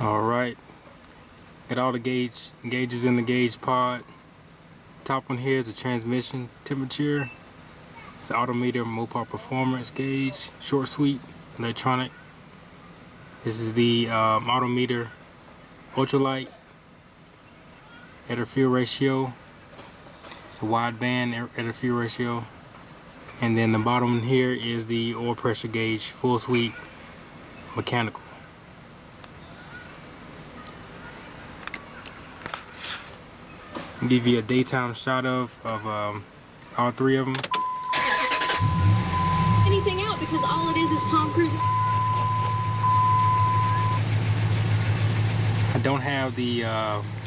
Alright, got all the gauges in the gauge pod. Top one here is the transmission temperature. It's an Autometer Mopar Perfomance gauge, short sweep, electronic. This is the Autometer ultralight air-to-fuel ratio. It's a wideband air-to-fuel ratio. And then the bottom here is the oil pressure gauge, full sweep, mechanical. Give you a daytime shot of all three of them. Anything out because all it is Tom Cruise. I don't have the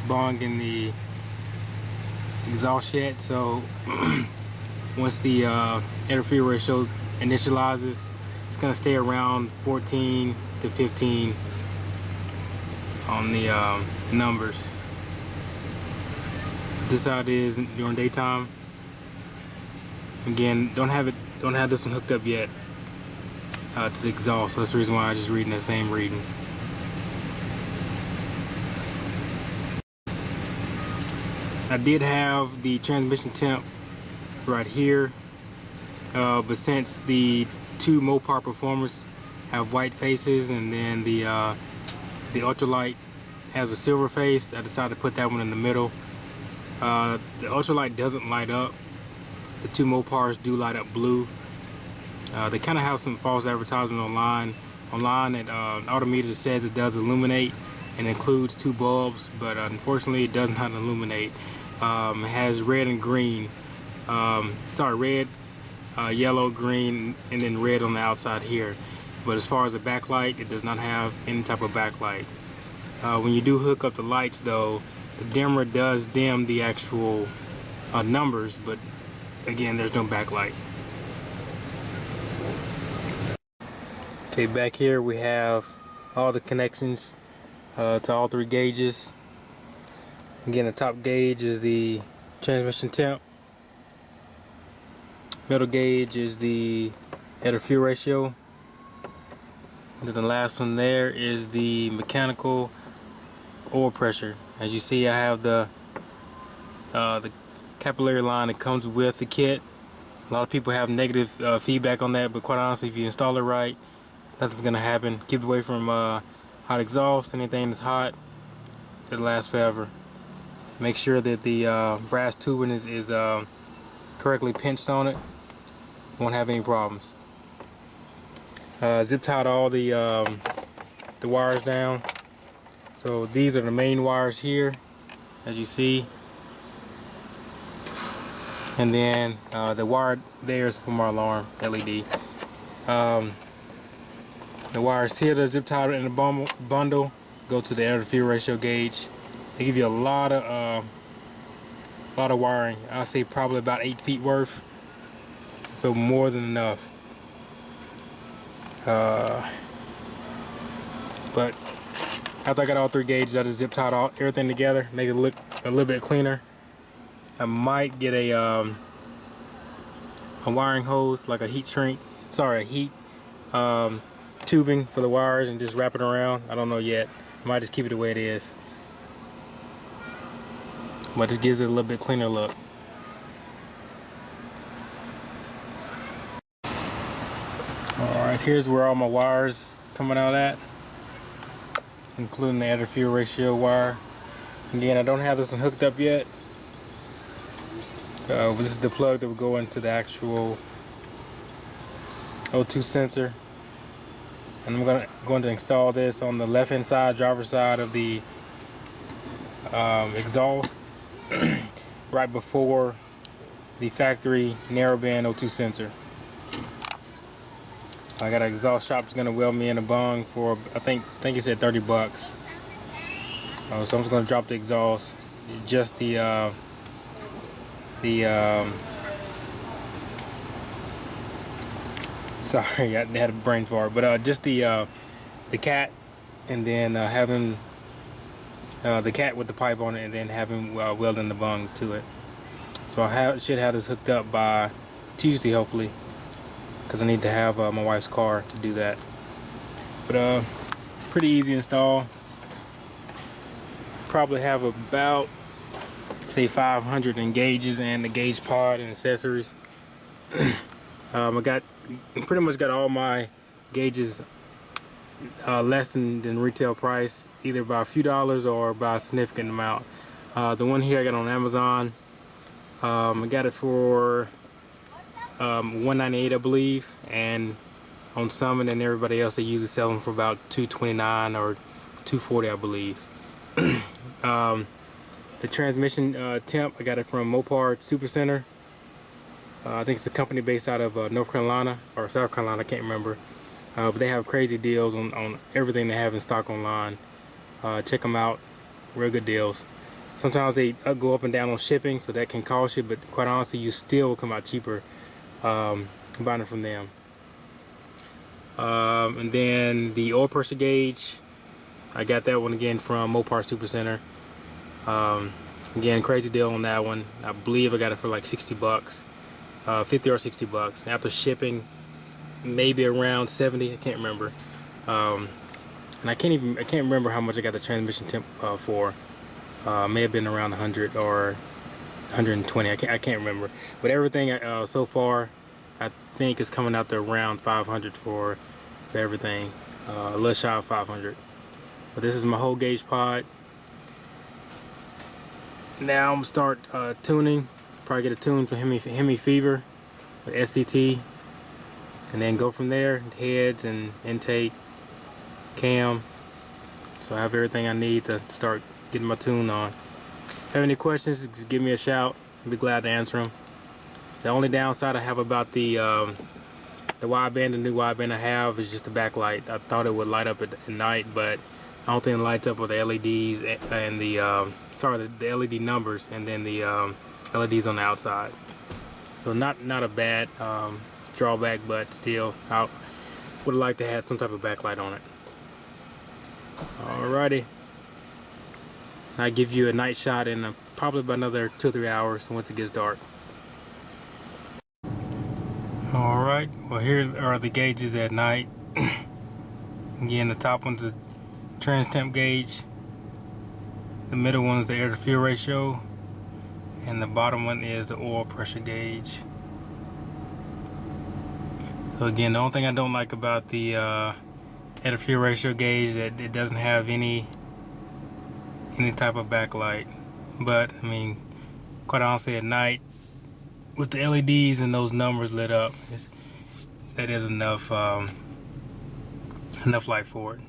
bung in the exhaust yet, so once the air-to-fuel ratio initializes, it's going to stay around 14 to 15 on the numbers. This is how it is during daytime. Again, don't have this one hooked up yet to the exhaust, so that's the reason why I'm just reading the same reading. I did have the transmission temp right here, but since the two Mopar Performers have white faces and then the ultralight has a silver face, I decided to put that one in the middle. The ultralight doesn't light up. The two Mopars do light up blue. They kind of have some false advertisement online. At Autometer says it does illuminate and includes two bulbs, but unfortunately it does not illuminate. It has red and green. Red, yellow, green, and then red on the outside here. But as far as the backlight, it does not have any type of backlight. When you do hook up the lights though, the dimmer does dim the actual numbers, but again, there's no backlight. Okay, back here we have all the connections to all three gauges. Again, the top gauge is the transmission temp. Middle gauge is the air-to-fuel ratio. And then the last one there is the mechanical oil pressure. As you see, I have the capillary line that comes with the kit. A lot of people have negative feedback on that, but quite honestly, if you install it right, nothing's gonna happen. Keep it away from hot exhaust. Anything that's hot, it'll last forever. Make sure that the brass tubing is correctly pinched on it. Won't have any problems. Zip tied all the wires down. So these are the main wires here, as you see. And then the wire there is from our alarm LED. The wires here that are zip tied in a bundle go to the air-to-fuel ratio gauge. They give you a lot of wiring. I'll say probably about 8 feet worth, so more than enough. But after I got all three gauges, I just zip tied everything together, make it look a little bit cleaner. I might get a wiring hose, like a heat tubing for the wires, and just wrap it around. I don't know yet. I might just keep it the way it is. But this gives it a little bit cleaner look. Alright, here's where all my wires coming out at, including the air-to-fuel ratio wire. Again, I don't have this one hooked up yet. This is the plug that will go into the actual O2 sensor. And I'm going to install this on the left-hand side, driver's side of the exhaust, right before the factory narrowband O2 sensor. I got an exhaust shop that's going to weld me in a bung for, I think he said 30 bucks. So I'm just going to drop the exhaust, just the sorry, I had a brain fart, but just the cat, and then having the cat with the pipe on it, and then having welding the bung to it. So I should have this hooked up by Tuesday, hopefully, because I need to have my wife's car to do that. But pretty easy install. probably have about, say, 500 gauges and the gauge pod and accessories. I pretty much got all my gauges less than retail price, either by a few dollars or by a significant amount. The one here I got on Amazon. I got it for $198, I believe, and on Summit and everybody else, they usually sell them for about $229 or $240, I believe. The transmission temp, I got it from Mopar Super Center. I think it's a company based out of North Carolina or South Carolina, I can't remember. But they have crazy deals on everything they have in stock online. Check them out, real good deals. Sometimes they go up and down on shipping, so that can cost you, but quite honestly, you still will come out cheaper buying it from them. And then the oil pressure gauge, I got that one again from Mopar Super Center. Again, crazy deal on that one. I believe I got it for like 60 bucks, 50 or 60 bucks. After shipping, maybe around 70, I can't remember. And I can't remember how much I got the transmission temp for. May have been around 100 or 120. I can't remember. But everything so far, I think is coming out to around 500 for everything. A little shy of 500. But this is my whole gauge pod. Now I'm gonna start tuning. Probably get a tune for Hemi Fever with SCT, and then go from there. Heads and intake, cam. So I have everything I need to start getting my tune on. If you have any questions, just give me a shout. I'll be glad to answer them. The only downside I have about the wideband, the new wideband I have, is just the backlight. I thought it would light up at night, but I don't think it lights up with the LEDs and the LED numbers, and then the LEDs on the outside. So not a bad drawback, but still, I would have liked to have some type of backlight on it. Alrighty. I give you a night shot in probably about another 2 or 3 hours once it gets dark. Alright, well, here are the gauges at night. Again, the top one's a trans temp gauge, the middle one is the air to fuel ratio, and the bottom one is the oil pressure gauge. So again, the only thing I don't like about the air to fuel ratio gauge is that it doesn't have any type of backlight. But I mean, quite honestly, at night with the LEDs and those numbers lit up, that is enough light for it.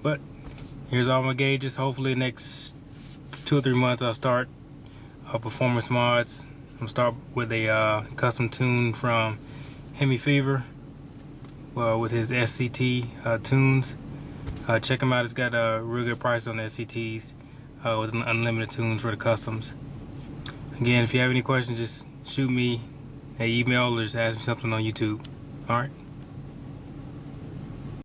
But here's all my gauges. Hopefully next 2 or 3 months I'll start performance mods. I'm gonna start with a custom tune from Hemi Fever, with his SCT tunes. Check him out. It's got a real good price on the SCTs with unlimited tunes for the customs. Again, if you have any questions, just shoot me an email or just ask me something on YouTube. Alright.